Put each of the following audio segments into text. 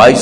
22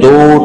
2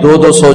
200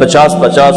50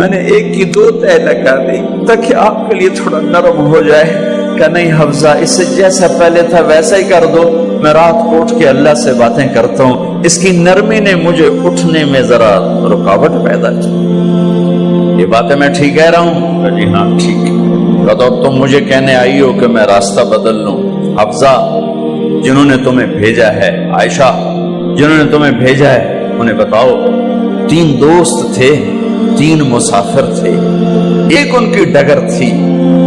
میں نے ایک کی دو تہ لگا دی تاکہ آپ کے لیے تھوڑا نرم ہو جائے۔ کہ نہیں حفظہ، اس سے جیسا پہلے تھا ویسا ہی کر دو، میں رات کو اٹھ کے اللہ سے باتیں کرتا ہوں، اس کی نرمی نے مجھے اٹھنے میں ذرا رکاوٹ پیدا کی۔ یہ باتیں میں ٹھیک کہہ رہا ہوں؟ کہ جی ہاں ٹھیک ہے۔ تو تم مجھے کہنے آئی ہو کہ میں راستہ بدل لوں؟ حفظہ، جنہوں نے تمہیں بھیجا ہے، عائشہ جنہوں نے تمہیں بھیجا ہے، انہیں بتاؤ 3 دوست تھے، 3 مسافر تھے، ایک ان کی ڈگر تھی،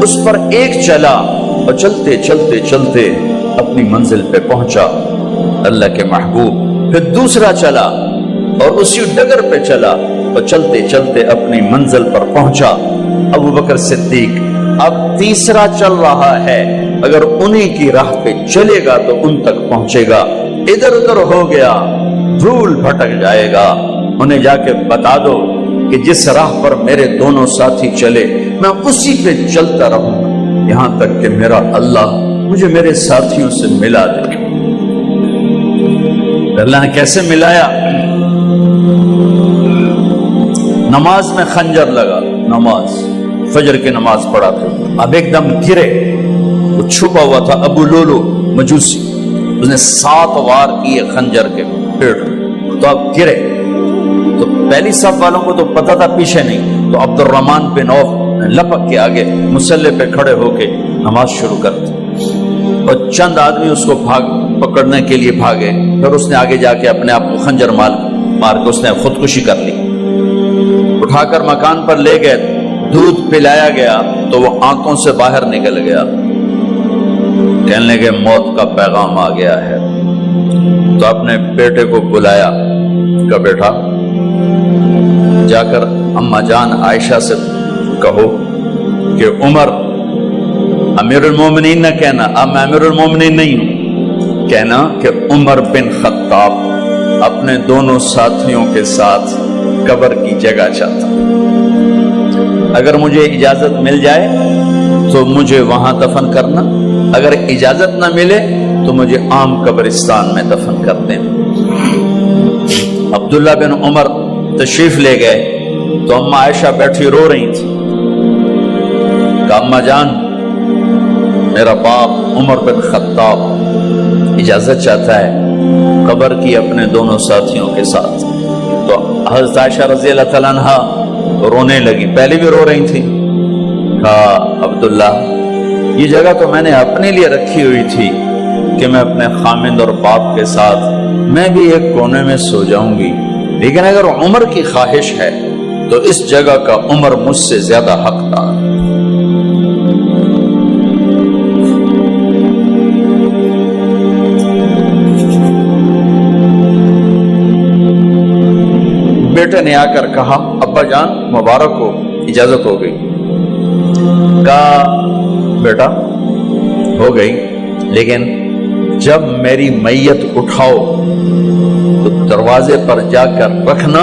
اس پر ایک چلا اور چلتے چلتے چلتے اپنی منزل پہ پہنچا اللہ کے محبوب، پھر دوسرا چلا اور اسی ڈگر پہ چلا اور چلتے چلتے اپنی منزل پر پہنچا ابو بکر صدیق۔ اب تیسرا چل رہا ہے، اگر انہی کی راہ پہ چلے گا تو ان تک پہنچے گا، ادھر ادھر ہو گیا دھول بھٹک جائے گا۔ انہیں جا کے بتا دو کہ جس راہ پر میرے دونوں ساتھی چلے میں اسی پہ چلتا رہوں یہاں تک کہ میرا اللہ مجھے میرے ساتھیوں سے ملا دے۔ اللہ نے کیسے ملایا؟ نماز میں خنجر لگا، نماز فجر کی نماز پڑھا تھا، اب ایک دم گرے، وہ چھپا ہوا تھا ابو لولو مجوسی، اس نے 7 وار کیے خنجر کے پیٹ میں، تو اب گرے تو پہلی صف والوں کو تو پتہ تھا، پیچھے نہیں، تو عبد الرحمن بن عوف لپک کے آگے مصلی پہ کھڑے ہو کے نماز شروع کر دی، اور چند آدمی اس کو پکڑنے کے لیے بھاگے، پھر اس نے آگے جا کے اپنے آپ کو خنجر مار کے اس نے خودکشی کر لی، اٹھا کر مکان پر لے گئے، دودھ پلایا گیا تو وہ آنکھوں سے باہر نکل گیا، کہنے لگے موت کا پیغام آ گیا ہے۔ تو اپنے بیٹے کو بلایا کہ بیٹا جا کر اماں جان عائشہ سے کہو کہ عمر امیر المومنین نہ کہنا، اب میں امیر المومنین نہیں ہوں، کہنا کہ عمر بن خطاب اپنے دونوں ساتھیوں کے ساتھ قبر کی جگہ چاہتا، اگر مجھے اجازت مل جائے تو مجھے وہاں دفن کرنا، اگر اجازت نہ ملے تو مجھے عام قبرستان میں دفن کر دیں۔ عبداللہ بن عمر تشریف لے گئے تو اماں عائشہ بیٹھی رو رہی تھی، کہ اماں جان میرا باپ عمر بن خطاب اجازت چاہتا ہے قبر کی اپنے دونوں ساتھیوں کے ساتھ۔ تو حضرت عائشہ رضی اللہ تعالیٰ عنہا رونے لگی، پہلے بھی رو رہی تھی، کہا عبداللہ یہ جگہ تو میں نے اپنے لیے رکھی ہوئی تھی کہ میں اپنے خامند اور باپ کے ساتھ میں بھی ایک کونے میں سو جاؤں گی، لیکن اگر عمر کی خواہش ہے تو اس جگہ کا عمر مجھ سے زیادہ حقدار ہے۔ بیٹے نے آ کر کہا ابا جان مبارک ہو، اجازت ہو گئی۔ کہا بیٹا ہو گئی، لیکن جب میری میت اٹھاؤ تو دروازے پر جا کر رکھنا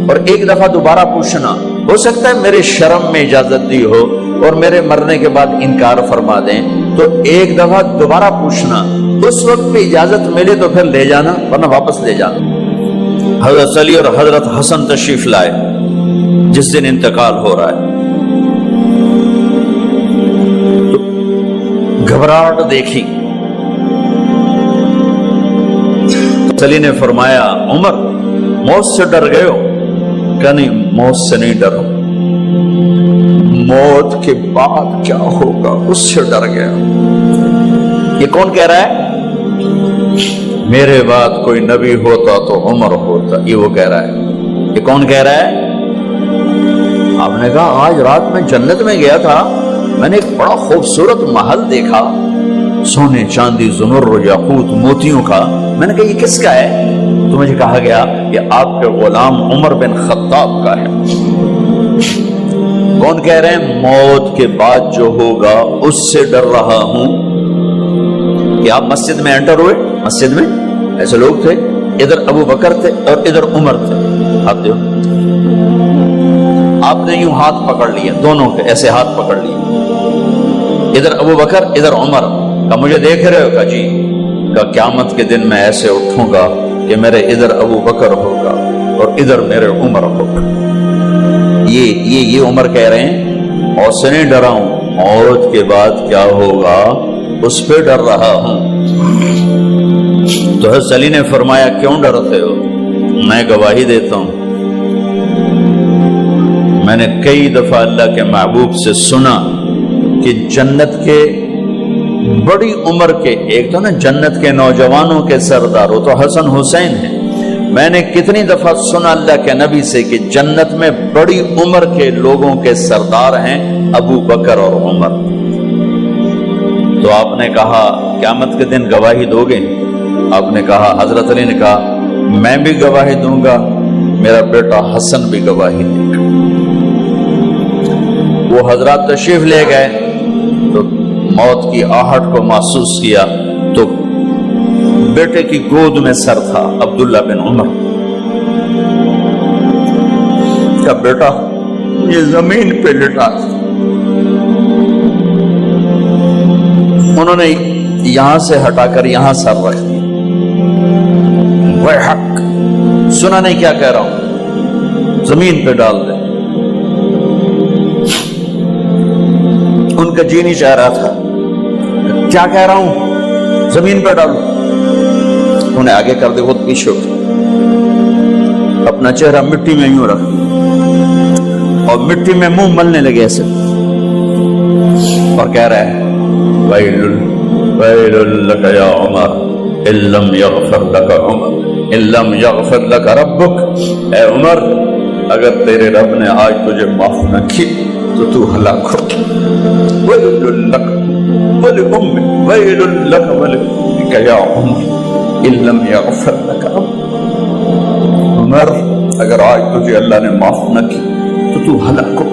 اور ایک دفعہ دوبارہ پوچھنا، ہو سکتا ہے میرے شرم میں اجازت دی ہو اور میرے مرنے کے بعد انکار فرما دیں، تو ایک دفعہ دوبارہ پوچھنا، اس وقت پہ اجازت ملے تو پھر لے جانا ورنہ واپس لے جانا۔ حضرت علی اور حضرت حسن تشریف لائے جس دن انتقال ہو رہا ہے، تو گھبراہٹ دیکھی، علی نے فرمایا عمر موت سے ڈر گئے ہو؟ کہ نہیں موت سے نہیں ڈرو، موت کے بعد کیا ہوگا اس سے ڈر گیا۔ یہ کون کہہ رہا ہے؟ میرے بعد کوئی نبی ہوتا تو عمر ہوتا، یہ وہ کہہ رہا ہے۔ یہ کون کہہ رہا ہے؟ آپ نے کہا آج رات میں جنت میں گیا تھا، میں نے ایک بڑا خوبصورت محل دیکھا، سونے چاندی زمر و یاقوت موتیوں کا، میں نے کہا یہ کس کا ہے؟ تو مجھے کہا گیا کہ آپ کے غلام عمر بن خطاب کا ہے۔ کون کہہ رہے ہیں؟ موت کے بعد جو ہوگا اس سے ڈر رہا ہوں۔ کہ آپ مسجد میں انٹر ہوئے، مسجد میں ایسے لوگ تھے، ادھر ابو بکر تھے اور ادھر عمر تھے، آپ دیو آپ نے یوں ہاتھ پکڑ لیا، دونوں کے ایسے ہاتھ پکڑ لیے، ادھر ابو بکر ادھر عمر، کہ مجھے دیکھ رہے ہو؟ کہ جی۔ کہ قیامت کے دن میں ایسے اٹھوں گا کہ میرے ادھر ابو بکر ہوگا اور ادھر میرے عمر ہوگا۔ یہ عمر کہہ رہے ہیں اور سے نہیں ڈرا ہوں، موت کے بعد کیا ہوگا اس پہ ڈر رہا ہوں۔ تو حضرت علی نے فرمایا کیوں ڈرتے ہو؟ میں گواہی دیتا ہوں، میں نے کئی دفعہ اللہ کے محبوب سے سنا کہ جنت کے بڑی عمر کے، ایک تو نا جنت کے نوجوانوں کے سردار، وہ تو حسن حسین ہیں، میں نے کتنی دفعہ سنا اللہ کے نبی سے کہ جنت میں بڑی عمر کے لوگوں کے سردار ہیں ابو بکر اور عمر۔ تو آپ نے کہا قیامت کے دن گواہی دو گے؟ آپ نے کہا، حضرت علی نے کہا میں بھی گواہی دوں گا، میرا بیٹا حسن بھی گواہی دے گا۔ وہ حضرات تشریف لے گئے تو موت کی آہٹ کو محسوس کیا تو بیٹے کی گود میں سر تھا عبداللہ بن عمر کا بیٹا، یہ زمین پہ لٹا تھا۔ انہوں نے یہاں سے ہٹا کر یہاں سر رکھ دیا۔ وہ حق سنا نہیں کیا کہہ رہا ہوں، زمین پہ ڈال دے۔ ان کا جی نہیں چاہ رہا تھا، کیا کہہ رہا ہوں، زمین پہ ڈالو۔ انہیں آگے کر دے، خود پیچھے اٹھ، اپنا چہرہ مٹی میں یوں رکھ اور مٹی میں منہ ملنے لگے ایسے، اور کہہ رہا ہے ویل لک یا عمر ان لم یغفر لک عمر ان لم یغفر لک ربک، اے عمر اگر تیرے رب نے آج تجھے معاف نہ کی تو تو ہلاک ہو۔ ویل لک ولأمک ویل لک ولأمک یا عمر ان لم یغفر لک ربک، عمر اگر آج تجھے اللہ نے معاف نہ کی تو تو ہلاک ہو۔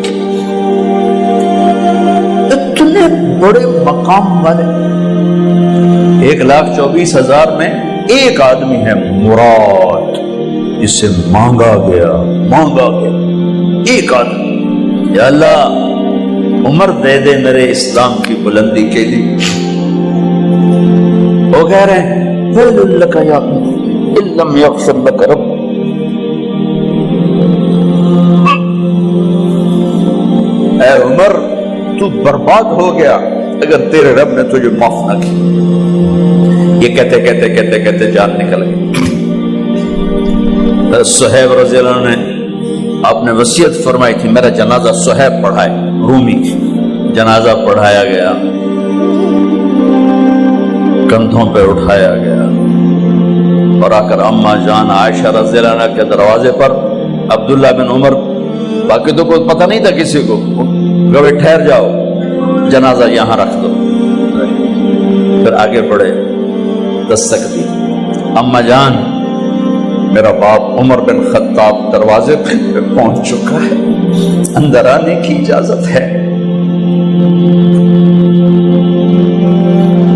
اتنے بڑے مقام والے 1,24,000 میں ایک آدمی ہے مراد، جسے مانگا گیا ایک آدمی، یا اللہ عمر دے دے میرے اسلام کی بلندی کے لیے۔ وہ کہہ رہے ہیں ویل لک یا عمر ان لم یغفر لک رب، اے عمر تو برباد ہو گیا اگر تیرے رب نے تجھے معاف نہ کی۔ یہ کہتے جان نکل گئی۔ صہیب رضی اللہ عنہ نے آپ نے وصیت فرمائی تھی میرا جنازہ صہیب پڑھائے، رومی جنازہ پڑھایا گیا، کندھوں پہ اٹھایا گیا، اور آ کر اماں جان عائشہ رضی اللہ عنہ کے دروازے پر عبداللہ بن عمر، باقی تو کوئی پتہ نہیں تھا کسی کو، کبھی ٹھہر جاؤ جنازہ یہاں رکھ دو، پھر آگے بڑھے، دستک دی، اماں جان میرا باپ عمر بن خطاب دروازے پہ پہنچ چکا ہے، اندر آنے کی اجازت ہے۔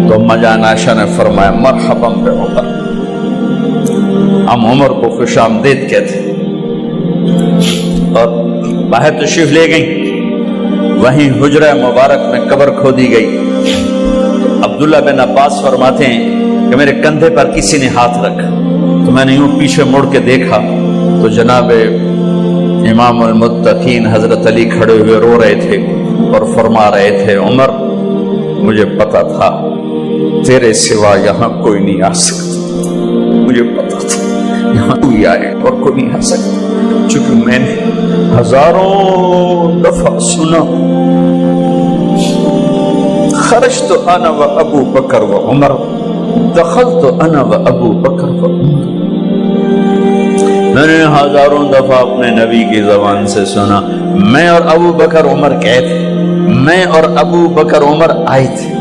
تو اماں جان عائشہ نے فرمایا مرحبا بعمر، ہم عمر کو خوش آمدید کہتے، اور باہر تشریف لے گئیں۔ وہیں حجرہ مبارک میں قبر کھودی گئی۔ عبداللہ بن عباس فرماتے ہیں کہ میرے کندھے پر کسی نے ہاتھ رکھا تو میں نے یوں پیچھے مڑ کے دیکھا تو جناب امام المتقین حضرت علی کھڑے ہوئے رو رہے تھے اور فرما رہے تھے عمر مجھے پتا تھا تیرے سوا یہاں کوئی نہیں آ سکتا، مجھے پتا تھا یہاں کوئی آئے اور کوئی نہیں آ سکتا، چونکہ میں نے ہزاروں دفعہ سنا خرجت انا و ابو بکر و عمر دخلت انا و ابو بکر و عمر، میں نے ہزاروں دفعہ اپنے نبی کی زبان سے سنا میں اور ابو بکر عمر گئے تھے، میں اور ابو بکر عمر آئے تھے،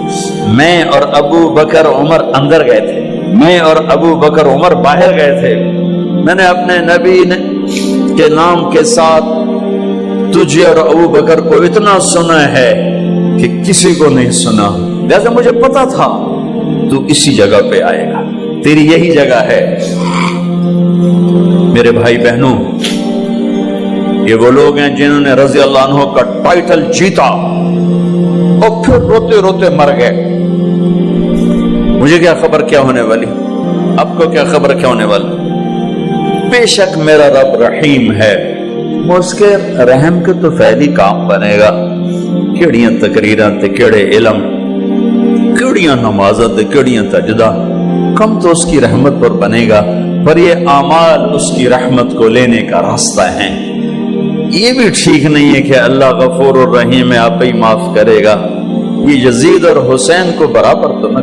میں اور ابو بکر عمر اندر گئے تھے، میں اور ابو بکر عمر باہر گئے تھے، میں نے اپنے نبی کے نام کے ساتھ تجھے اور ابو بکر کو اتنا سنا ہے کہ کسی کو نہیں سنا، لہذا مجھے پتا تھا تو اسی جگہ پہ آئے گا، تیری یہی جگہ ہے۔ میرے بھائی بہنوں، یہ وہ لوگ ہیں جنہوں نے رضی اللہ عنہ کا ٹائٹل جیتا اور پھر روتے روتے مر گئے۔ مجھے کیا خبر کیا ہونے والی، آپ کو کیا خبر کیا ہونے والی؟ بے شک میرا رب رحیم ہے، وہ اس کے رحم کے تو فعلی کام بنے گا، کیڑیاں تقریراں تے کیڑے علم، کیڑیاں نمازاں تے کیڑیاں تجدہ، کم تو اس کی رحمت پر بنے گا، پر یہ اعمال اس کی رحمت کو لینے کا راستہ ہیں۔ یہ بھی ٹھیک نہیں ہے کہ اللہ غفور الرحیم ہے، آپ ہی معاف کرے گا، یہ یزید اور حسین کو برابر تو نہ